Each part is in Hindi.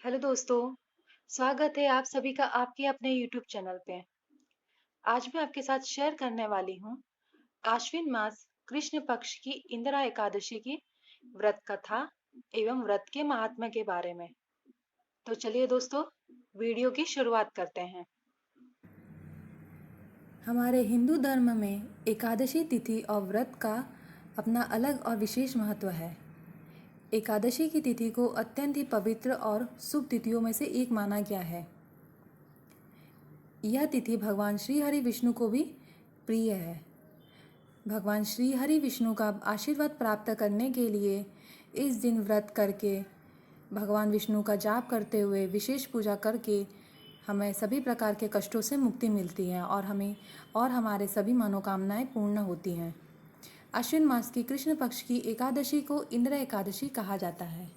हेलो दोस्तों। स्वागत है आप सभी का आपके अपने YouTube चैनल पे। आज मैं आपके साथ शेयर करने वाली हूँ आश्विन मास कृष्ण पक्ष की इंदिरा एकादशी की व्रत कथा एवं व्रत के महात्म्य के बारे में। तो चलिए दोस्तों, वीडियो की शुरुआत करते हैं। हमारे हिंदू धर्म में एकादशी तिथि और व्रत का अपना अलग और विशेष महत्व है। एकादशी की तिथि को अत्यंत ही पवित्र और शुभ तिथियों में से एक माना गया है। यह तिथि भगवान श्री हरि विष्णु को भी प्रिय है। भगवान श्री हरि विष्णु का आशीर्वाद प्राप्त करने के लिए इस दिन व्रत करके, भगवान विष्णु का जाप करते हुए, विशेष पूजा करके हमें सभी प्रकार के कष्टों से मुक्ति मिलती है और हमारे सभी मनोकामनाएं पूर्ण होती हैं। आश्विन मास की कृष्ण पक्ष की एकादशी को इंदिरा एकादशी कहा जाता है।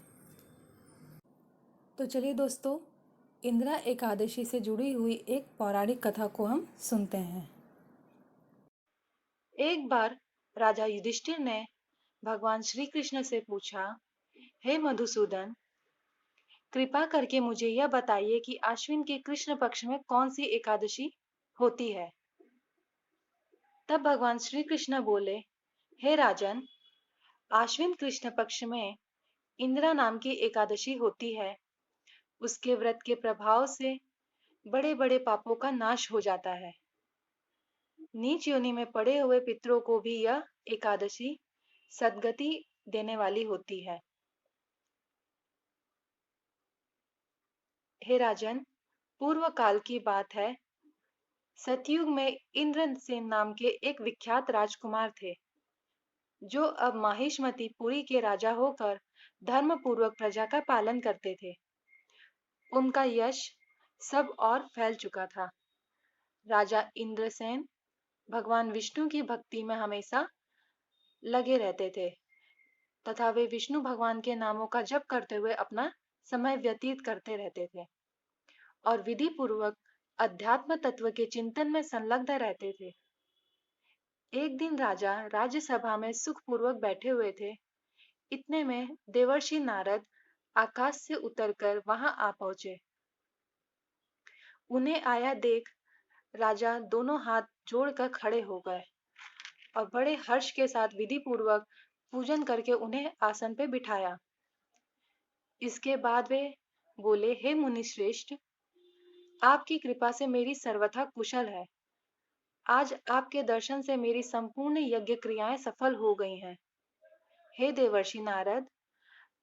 तो चलिए दोस्तों, इंदिरा एकादशी से जुड़ी हुई एक पौराणिक कथा को हम सुनते हैं। एक बार राजा युधिष्ठिर ने भगवान श्री कृष्ण से पूछा, हे मधुसूदन, कृपा करके मुझे यह बताइए कि आश्विन के कृष्ण पक्ष में कौन सी एकादशी होती है। तब भगवान श्री कृष्ण बोले, हे राजन, आश्विन कृष्ण पक्ष में इंदिरा नाम की एकादशी होती है। उसके व्रत के प्रभाव से बड़े बड़े पापों का नाश हो जाता है। नीच योनि में पड़े हुए पितरों को भी यह एकादशी सद्गति देने वाली होती है। हे राजन, पूर्व काल की बात है। सतयुग में इंद्रसेन नाम के एक विख्यात राजकुमार थे, जो अब माहिष्मती पुरी के राजा होकर धर्म पूर्वक प्रजा का पालन करते थे। उनका यश सब और फैल चुका था। राजा इंद्रसेन भगवान विष्णु की भक्ति में हमेशा लगे रहते थे तथा वे विष्णु भगवान के नामों का जप करते हुए अपना समय व्यतीत करते रहते थे और विधि पूर्वक अध्यात्म तत्व के चिंतन में संलग्न रहते थे। एक दिन राजा राज्यसभा में सुखपूर्वक बैठे हुए थे। इतने में देवर्षि नारद आकाश से उतरकर वहां आ पहुंचे। उन्हें आया देख राजा दोनों हाथ जोड़कर खड़े हो गए और बड़े हर्ष के साथ विधि पूर्वक पूजन करके उन्हें आसन पे बिठाया। इसके बाद वे बोले, हे मुनि श्रेष्ठ, आपकी कृपा से मेरी सर्वथा कुशल है। आज आपके दर्शन से मेरी संपूर्ण यज्ञ क्रियाएं सफल हो गई हैं। हे देवर्षि नारद,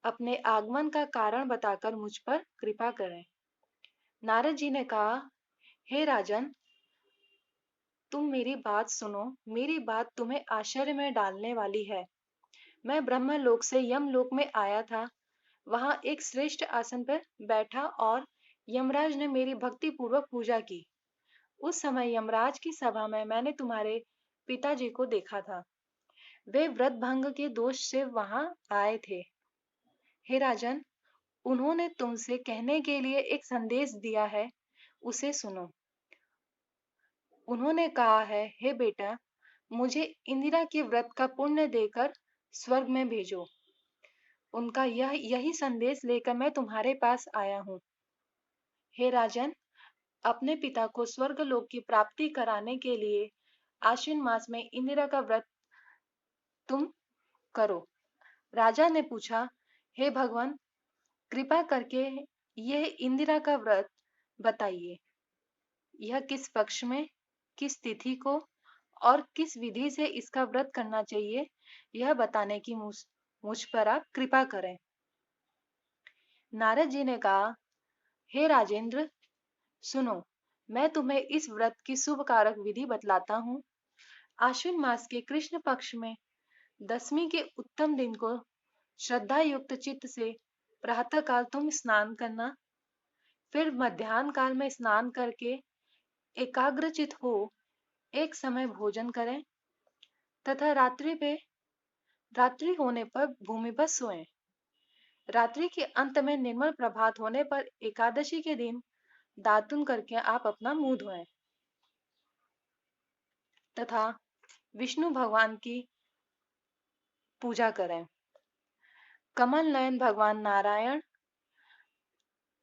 अपने आगमन का कारण बताकर मुझ पर कृपा करें। नारद जी ने कहा, हे राजन, तुम मेरी बात सुनो। मेरी बात तुम्हें आश्चर्य में डालने वाली है। मैं ब्रह्मलोक से यमलोक में आया था। वहां एक श्रेष्ठ आसन पर बैठा और यमराज ने मेरी भक्ति पूर्वक पूजा की। उस समय यमराज की सभा में मैंने तुम्हारे पिताजी को देखा था। वे व्रत भंग के दोष से वहां आए थे। हे राजन, उन्होंने तुमसे कहने के लिए एक संदेश दिया है, उसे सुनो। उन्होंने कहा है, हे बेटा, मुझे इंदिरा के व्रत का पुण्य देकर स्वर्ग में भेजो। उनका यही संदेश लेकर मैं तुम्हारे पास आया हूँ। हे राजन, अपने पिता को स्वर्ग लोक की प्राप्ति कराने के लिए आश्विन मास में इंदिरा का व्रत तुम करो। राजा ने पूछा, हे भगवान, कृपा करके यह इंदिरा का व्रत बताइए। यह किस पक्ष में, किस तिथि को और किस विधि से इसका व्रत करना चाहिए, यह बताने की मुझ पर आप कृपा करें। नारद जी ने कहा, हे राजेंद्र, सुनो, मैं तुम्हें इस व्रत की शुभ कारक विधि बतलाता हूँ। आश्विन मास के कृष्ण पक्ष में दसवीं के उत्तम दिन को श्रद्धा युक्त चित्त से प्रातः काल तुम स्नान करना। फिर मध्याह्न काल में स्नान करके एकाग्रचित हो एक समय भोजन करें तथा रात्रि होने पर भूमि पर सोएं। रात्रि के अंत में निर्मल प्रभात होने पर एकादशी के दिन दातुन करके आप अपना मुंह धोएं तथा विष्णु भगवान की पूजा करें। कमल नयन भगवान नारायण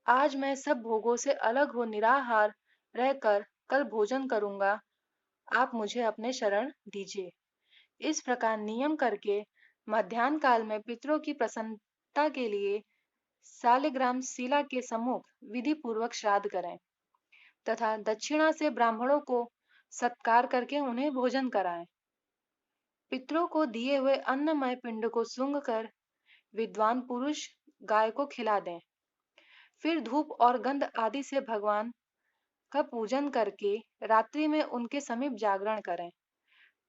आज मैं सब भोगों से अलग हो निराहार रहकर कल भोजन करूंगा, आप मुझे अपने शरण दीजिए। इस प्रकार नियम करके मध्याह्न काल में पितरों की प्रसन्नता के लिए सालिग्राम शिला के सम्मुख विधि पूर्वक श्राद्ध करें तथा दक्षिणा से ब्राह्मणों को सत्कार करके उन्हें भोजन कराएं। पितरों को दिए हुए अन्नमय पिंड को सूंघ कर विद्वान पुरुष गाय को खिला दें। फिर धूप और गंध आदि से भगवान का पूजन करके रात्रि में उनके समीप जागरण करें।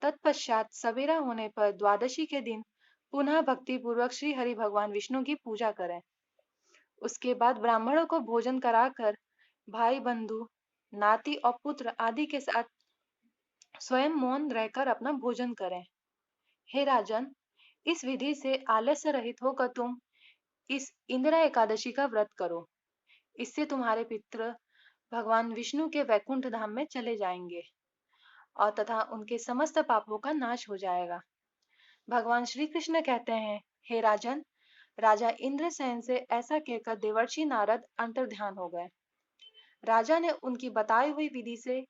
तत्पश्चात सवेरा होने पर द्वादशी के दिन पुनः भक्ति पूर्वक श्री हरि भगवान विष्णु की पूजा करें। उसके बाद ब्राह्मणों को भोजन कराकर भाई बंधु नाती और पुत्र आदि के साथ स्वयं मौन रहकर अपना भोजन करें। हे राजन, इस विधि से आलस्य रहित होकर तुम इस इंदिरा एकादशी का व्रत करो। इससे तुम्हारे पितृ भगवान विष्णु के वैकुंठ धाम में चले जाएंगे और तथा उनके समस्त पापों का नाश हो जाएगा। भगवान श्री कृष्ण कहते हैं, हे राजन, राजा इंद्रसेन से ऐसा कहकर देवर्षि नारद अंतर्ध्यान हो गए। राजा ने उनकी बताई हुई विधि से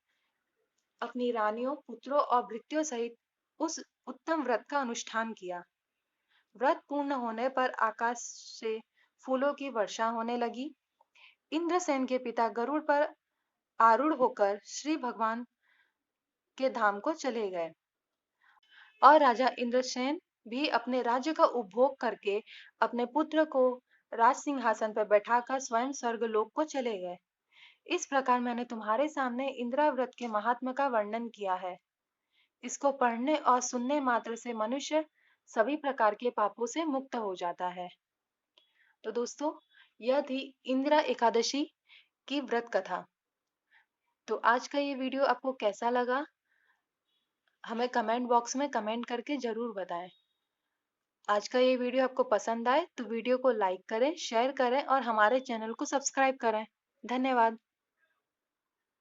अपनी रानियों, पुत्रों और भृत्यों सहित उस उत्तम व्रत का अनुष्ठान किया। व्रत पूर्ण होने पर आकाश से फूलों की वर्षा होने लगी। इंद्रसेन के पिता गरुड़ पर आरूढ़ होकर श्री भगवान के धाम को चले गए और राजा इंद्रसेन भी अपने राज्य का उपभोग करके अपने पुत्र को राज सिंहासन पर बैठाकर स्वयं स्वर्गलोक को चले गए। इस प्रकार मैंने तुम्हारे सामने इंदिरा व्रत के महात्मा का वर्णन किया है। इसको पढ़ने और सुनने मात्र से मनुष्य सभी प्रकार के पापों से मुक्त हो जाता है। तो दोस्तों, यह थी इंदिरा एकादशी की व्रत कथा। तो आज का ये वीडियो आपको कैसा लगा, हमें कमेंट बॉक्स में कमेंट करके जरूर बताएं। आज का ये वीडियो आपको पसंद आए तो वीडियो को लाइक करें, शेयर करें और हमारे चैनल को सब्सक्राइब करें। धन्यवाद।